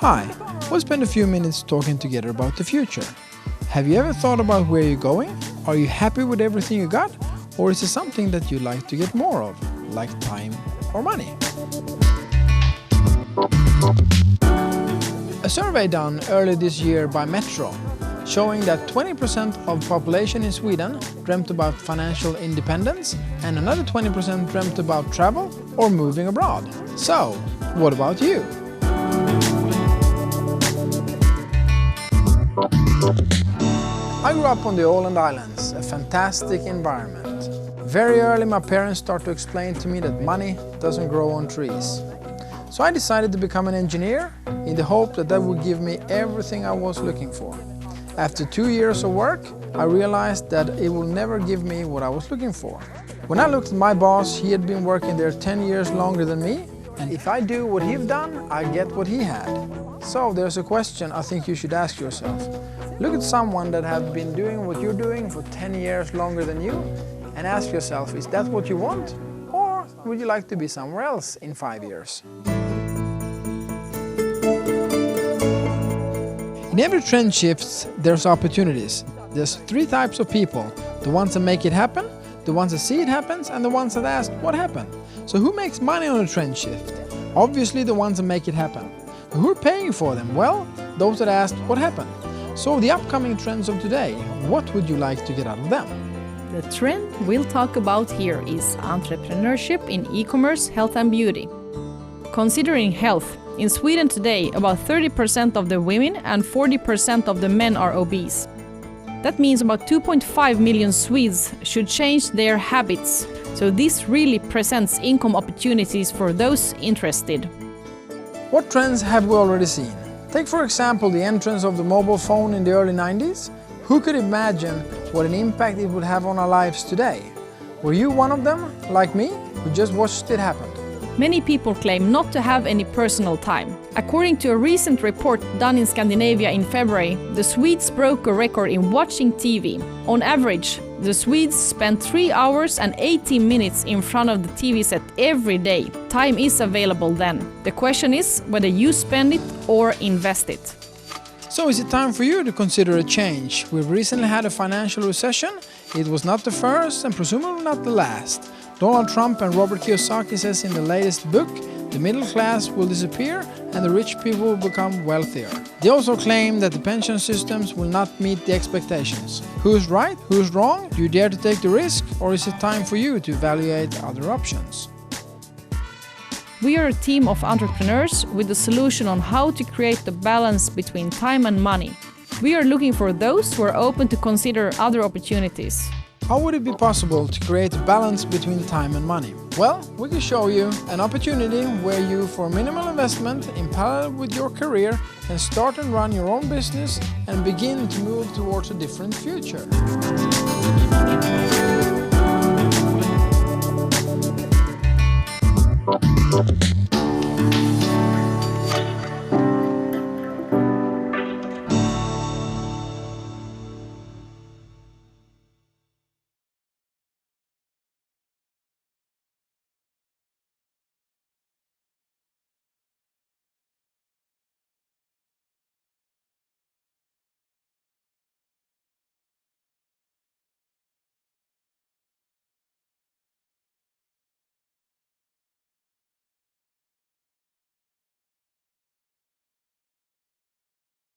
Hi, we'll spend a few minutes talking together about the future. Have you ever thought about where you're going? Are you happy with everything you got? Or is it something that you'd like to get more of, like time or money? A survey done earlier this year by Metro showing that 20% of the population in Sweden dreamt about financial independence and another 20% dreamt about travel or moving abroad. So, what about you? I grew up on the Åland Islands, a fantastic environment. Very early my parents started to explain to me that money doesn't grow on trees. So I decided to become an engineer in the hope that that would give me everything I was looking for. After 2 years of work, I realized that it will never give me what I was looking for. When I looked at my boss, he had been working there 10 years longer than me, and if I do what he'd done, I get what he had. So there's a question I think you should ask yourself. Look at someone that has been doing what you're doing for 10 years longer than you, and ask yourself, is that what you want? Or would you like to be somewhere else in 5 years? In every trend shifts, there's opportunities. There's 3 types of people: the ones that make it happen, the ones that see it happens, and the ones that ask what happened. So who makes money on a trend shift? Obviously the ones that make it happen. Who are paying for them? Well, those that asked what happened. So the upcoming trends of today, what would you like to get out of them? The trend we'll talk about here is entrepreneurship in e-commerce, health and beauty. Considering health, in Sweden today, about 30% of the women and 40% of the men are obese. That means about 2.5 million Swedes should change their habits. So this really presents income opportunities for those interested. What trends have we already seen? Take for example the entrance of the mobile phone in the early 90s. Who could imagine what an impact it would have on our lives today? Were you one of them, like me, who just watched it happen? Many people claim not to have any personal time. According to a recent report done in Scandinavia in February, the Swedes broke a record in watching TV. On average, the Swedes spend 3 hours and 18 minutes in front of the TV set every day. Time is available then. The question is whether you spend it or invest it. So is it time for you to consider a change? We've recently had a financial recession. It was not the first and presumably not the last. Donald Trump and Robert Kiyosaki says in the latest book, the middle class will disappear and the rich people will become wealthier. They also claim that the pension systems will not meet the expectations. Who's right? Who's wrong? Do you dare to take the risk? Or is it time for you to evaluate other options? We are a team of entrepreneurs with a solution on how to create the balance between time and money. We are looking for those who are open to consider other opportunities. How would it be possible to create a balance between time and money? Well, we can show you an opportunity where you, for minimal investment, in parallel with your career, can start and run your own business and begin to move towards a different future.